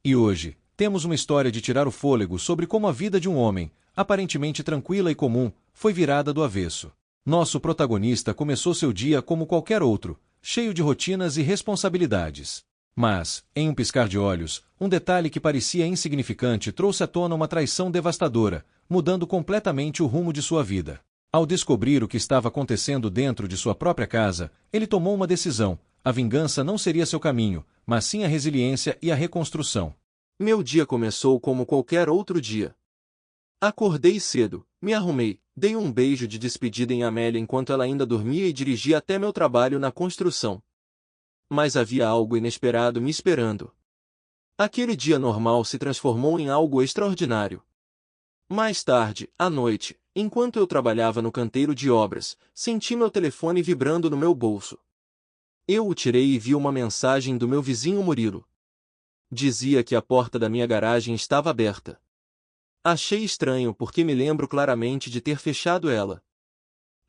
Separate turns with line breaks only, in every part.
E hoje, temos uma história de tirar o fôlego sobre como a vida de um homem, aparentemente tranquila e comum, foi virada do avesso. Nosso protagonista começou seu dia como qualquer outro, cheio de rotinas e responsabilidades. Mas, em um piscar de olhos, um detalhe que parecia insignificante trouxe à tona uma traição devastadora, mudando completamente o rumo de sua vida. Ao descobrir o que estava acontecendo dentro de sua própria casa, ele tomou uma decisão: a vingança não seria seu caminho, mas sim a resiliência e a reconstrução.
Meu dia começou como qualquer outro dia. Acordei cedo, me arrumei, dei um beijo de despedida em Amélia enquanto ela ainda dormia e dirigi até meu trabalho na construção. Mas havia algo inesperado me esperando. Aquele dia normal se transformou em algo extraordinário. Mais tarde, à noite, enquanto eu trabalhava no canteiro de obras, senti meu telefone vibrando no meu bolso. Eu o tirei e vi uma mensagem do meu vizinho Murilo. Dizia que a porta da minha garagem estava aberta. Achei estranho porque me lembro claramente de ter fechado ela.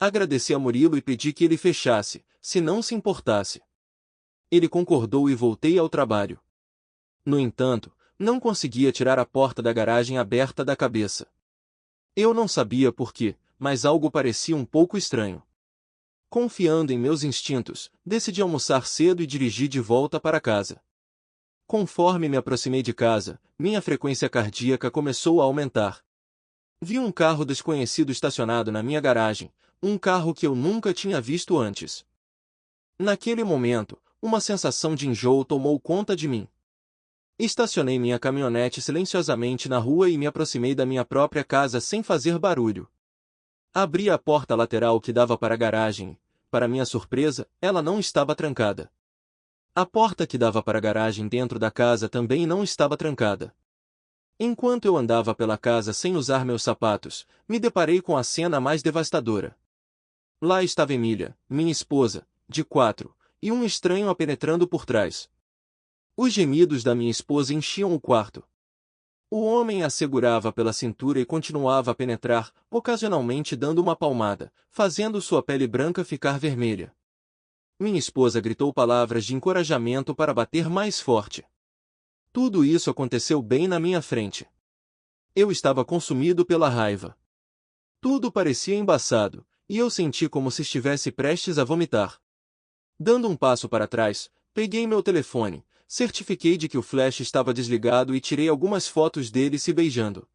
Agradeci a Murilo e pedi que ele fechasse, se não se importasse. Ele concordou e voltei ao trabalho. No entanto, não conseguia tirar a porta da garagem aberta da cabeça. Eu não sabia por quê, mas algo parecia um pouco estranho. Confiando em meus instintos, decidi almoçar cedo e dirigi de volta para casa. Conforme me aproximei de casa, minha frequência cardíaca começou a aumentar. Vi um carro desconhecido estacionado na minha garagem, um carro que eu nunca tinha visto antes. Naquele momento, uma sensação de enjoo tomou conta de mim. Estacionei minha caminhonete silenciosamente na rua e me aproximei da minha própria casa sem fazer barulho. Abri a porta lateral que dava para a garagem e, para minha surpresa, ela não estava trancada. A porta que dava para a garagem dentro da casa também não estava trancada. Enquanto eu andava pela casa sem usar meus sapatos, me deparei com a cena mais devastadora. Lá estava Emília, minha esposa, de 4, e um estranho a penetrando por trás. Os gemidos da minha esposa enchiam o quarto. O homem a segurava pela cintura e continuava a penetrar, ocasionalmente dando uma palmada, fazendo sua pele branca ficar vermelha. Minha esposa gritou palavras de encorajamento para bater mais forte. Tudo isso aconteceu bem na minha frente. Eu estava consumido pela raiva. Tudo parecia embaçado, e eu senti como se estivesse prestes a vomitar. Dando um passo para trás, peguei meu telefone, certifiquei de que o flash estava desligado e tirei algumas fotos deles se beijando.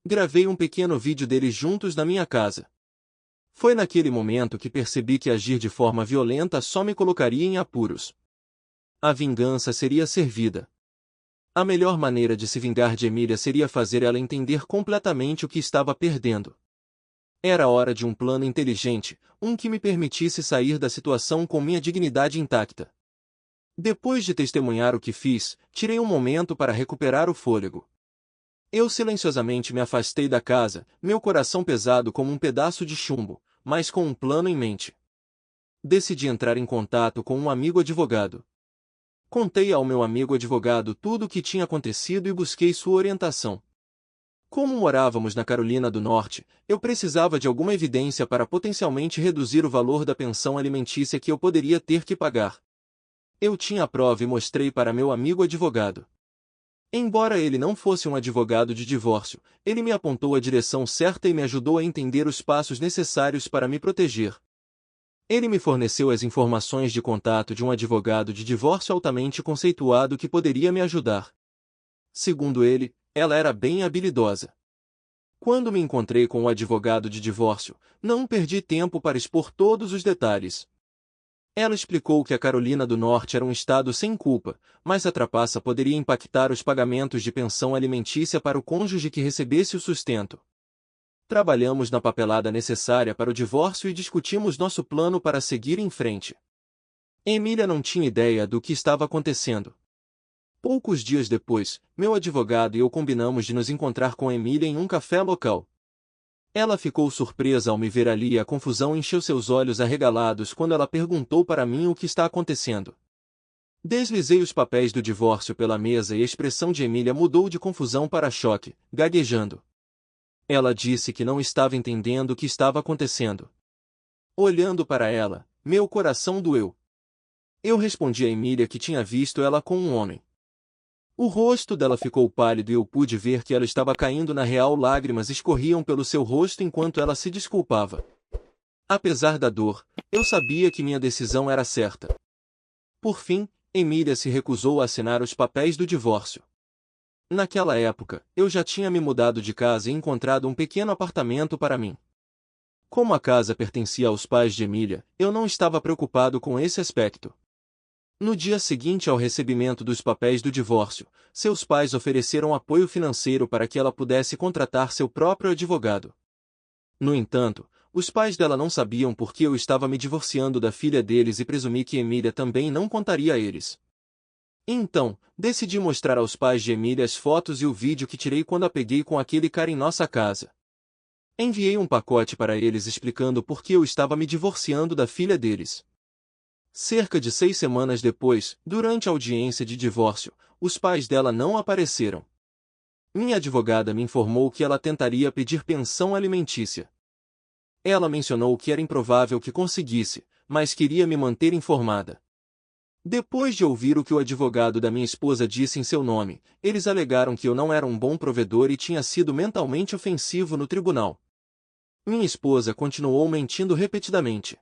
Gravei um pequeno vídeo deles juntos na minha casa. Foi naquele momento que percebi que agir de forma violenta só me colocaria em apuros. A vingança seria servida. A melhor maneira de se vingar de Emília seria fazer ela entender completamente o que estava perdendo. Era hora de um plano inteligente, um que me permitisse sair da situação com minha dignidade intacta. Depois de testemunhar o que fiz, tirei um momento para recuperar o fôlego. Eu silenciosamente me afastei da casa, meu coração pesado como um pedaço de chumbo, mas com um plano em mente. Decidi entrar em contato com um amigo advogado. Contei ao meu amigo advogado tudo o que tinha acontecido e busquei sua orientação. Como morávamos na Carolina do Norte, eu precisava de alguma evidência para potencialmente reduzir o valor da pensão alimentícia que eu poderia ter que pagar. Eu tinha a prova e mostrei para meu amigo advogado. Embora ele não fosse um advogado de divórcio, ele me apontou a direção certa e me ajudou a entender os passos necessários para me proteger. Ele me forneceu as informações de contato de um advogado de divórcio altamente conceituado que poderia me ajudar. Segundo ele, ela era bem habilidosa. Quando me encontrei com o advogado de divórcio, não perdi tempo para expor todos os detalhes. Ela explicou que a Carolina do Norte era um estado sem culpa, mas a trapaça poderia impactar os pagamentos de pensão alimentícia para o cônjuge que recebesse o sustento. Trabalhamos na papelada necessária para o divórcio e discutimos nosso plano para seguir em frente. Emília não tinha ideia do que estava acontecendo. Poucos dias depois, meu advogado e eu combinamos de nos encontrar com Emília em um café local. Ela ficou surpresa ao me ver ali e a confusão encheu seus olhos arregalados quando ela perguntou para mim o que está acontecendo. Deslizei os papéis do divórcio pela mesa e a expressão de Emília mudou de confusão para choque, gaguejando. Ela disse que não estava entendendo o que estava acontecendo. Olhando para ela, meu coração doeu. Eu respondi a Emília que tinha visto ela com um homem. O rosto dela ficou pálido e eu pude ver que ela estava caindo na real, lágrimas escorriam pelo seu rosto enquanto ela se desculpava. Apesar da dor, eu sabia que minha decisão era certa. Por fim, Emília se recusou a assinar os papéis do divórcio. Naquela época, eu já tinha me mudado de casa e encontrado um pequeno apartamento para mim. Como a casa pertencia aos pais de Emília, eu não estava preocupado com esse aspecto. No dia seguinte ao recebimento dos papéis do divórcio, seus pais ofereceram apoio financeiro para que ela pudesse contratar seu próprio advogado. No entanto, os pais dela não sabiam por que eu estava me divorciando da filha deles e presumi que Emília também não contaria a eles. Então, decidi mostrar aos pais de Emília as fotos e o vídeo que tirei quando a peguei com aquele cara em nossa casa. Enviei um pacote para eles explicando por que eu estava me divorciando da filha deles. Cerca de 6 semanas depois, durante a audiência de divórcio, os pais dela não apareceram. Minha advogada me informou que ela tentaria pedir pensão alimentícia. Ela mencionou que era improvável que conseguisse, mas queria me manter informada. Depois de ouvir o que o advogado da minha esposa disse em seu nome, eles alegaram que eu não era um bom provedor e tinha sido mentalmente ofensivo no tribunal. Minha esposa continuou mentindo repetidamente.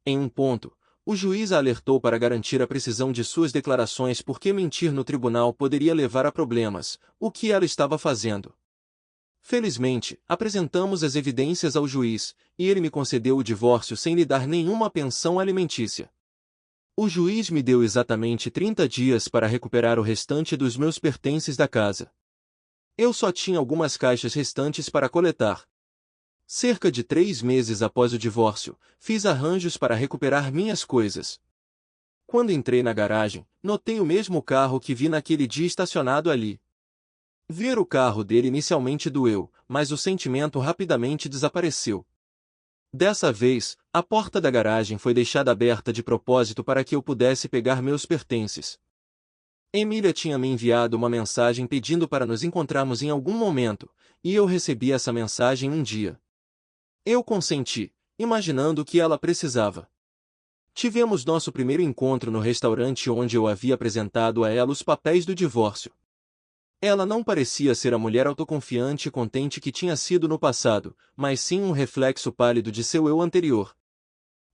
Em um ponto, o juiz a alertou para garantir a precisão de suas declarações porque mentir no tribunal poderia levar a problemas, o que ela estava fazendo. Felizmente, apresentamos as evidências ao juiz, e ele me concedeu o divórcio sem lhe dar nenhuma pensão alimentícia. O juiz me deu exatamente 30 dias para recuperar o restante dos meus pertences da casa. Eu só tinha algumas caixas restantes para coletar. Cerca de 3 meses após o divórcio, fiz arranjos para recuperar minhas coisas. Quando entrei na garagem, notei o mesmo carro que vi naquele dia estacionado ali. Ver o carro dele inicialmente doeu, mas o sentimento rapidamente desapareceu. Dessa vez, a porta da garagem foi deixada aberta de propósito para que eu pudesse pegar meus pertences. Emília tinha me enviado uma mensagem pedindo para nos encontrarmos em algum momento, e eu recebi essa mensagem um dia. Eu consenti, imaginando que ela precisava. Tivemos nosso primeiro encontro no restaurante onde eu havia apresentado a ela os papéis do divórcio. Ela não parecia ser a mulher autoconfiante e contente que tinha sido no passado, mas sim um reflexo pálido de seu eu anterior.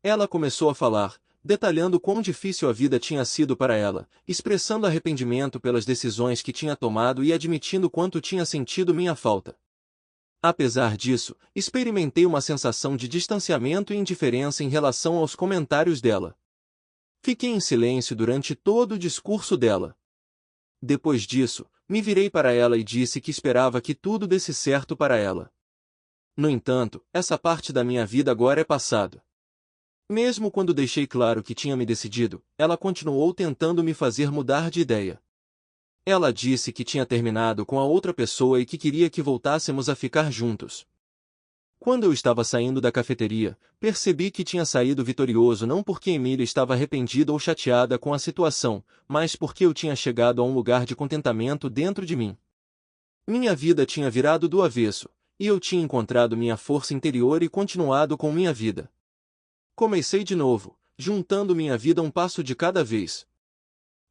Ela começou a falar, detalhando quão difícil a vida tinha sido para ela, expressando arrependimento pelas decisões que tinha tomado e admitindo quanto tinha sentido minha falta. Apesar disso, experimentei uma sensação de distanciamento e indiferença em relação aos comentários dela. Fiquei em silêncio durante todo o discurso dela. Depois disso, me virei para ela e disse que esperava que tudo desse certo para ela. No entanto, essa parte da minha vida agora é passado. Mesmo quando deixei claro que tinha me decidido, ela continuou tentando me fazer mudar de ideia. Ela disse que tinha terminado com a outra pessoa e que queria que voltássemos a ficar juntos. Quando eu estava saindo da cafeteria, percebi que tinha saído vitorioso não porque Emília estava arrependida ou chateada com a situação, mas porque eu tinha chegado a um lugar de contentamento dentro de mim. Minha vida tinha virado do avesso, e eu tinha encontrado minha força interior e continuado com minha vida. Comecei de novo, juntando minha vida um passo de cada vez.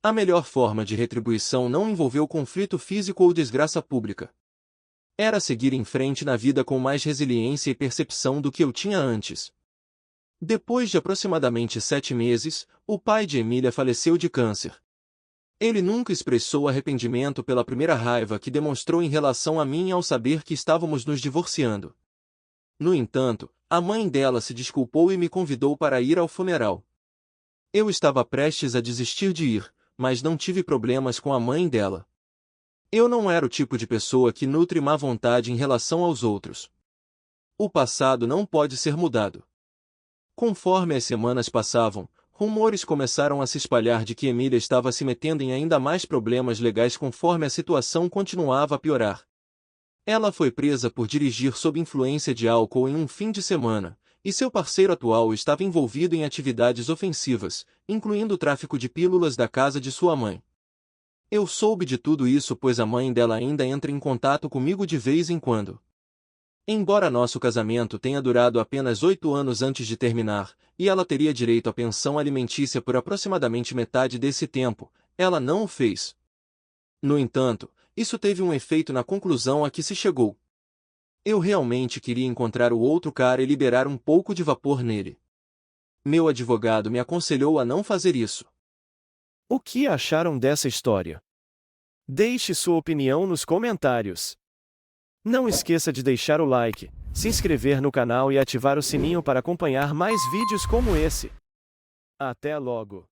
A melhor forma de retribuição não envolveu conflito físico ou desgraça pública. Era seguir em frente na vida com mais resiliência e percepção do que eu tinha antes. Depois de aproximadamente 7 meses, o pai de Emília faleceu de câncer. Ele nunca expressou arrependimento pela primeira raiva que demonstrou em relação a mim ao saber que estávamos nos divorciando. No entanto, a mãe dela se desculpou e me convidou para ir ao funeral. Eu estava prestes a desistir de ir, mas não tive problemas com a mãe dela. Eu não era o tipo de pessoa que nutre má vontade em relação aos outros. O passado não pode ser mudado. Conforme as semanas passavam, rumores começaram a se espalhar de que Emília estava se metendo em ainda mais problemas legais conforme a situação continuava a piorar. Ela foi presa por dirigir sob influência de álcool em um fim de semana, e seu parceiro atual estava envolvido em atividades ofensivas, incluindo o tráfico de pílulas da casa de sua mãe. Eu soube de tudo isso pois a mãe dela ainda entra em contato comigo de vez em quando. Embora nosso casamento tenha durado apenas 8 anos antes de terminar, e ela teria direito à pensão alimentícia por aproximadamente metade desse tempo, ela não o fez. No entanto, isso teve um efeito na conclusão a que se chegou. Eu realmente queria encontrar o outro cara e liberar um pouco de vapor nele. Meu advogado me aconselhou a não fazer isso.
O que acharam dessa história? Deixe sua opinião nos comentários. Não esqueça de deixar o like, se inscrever no canal e ativar o sininho para acompanhar mais vídeos como esse. Até logo!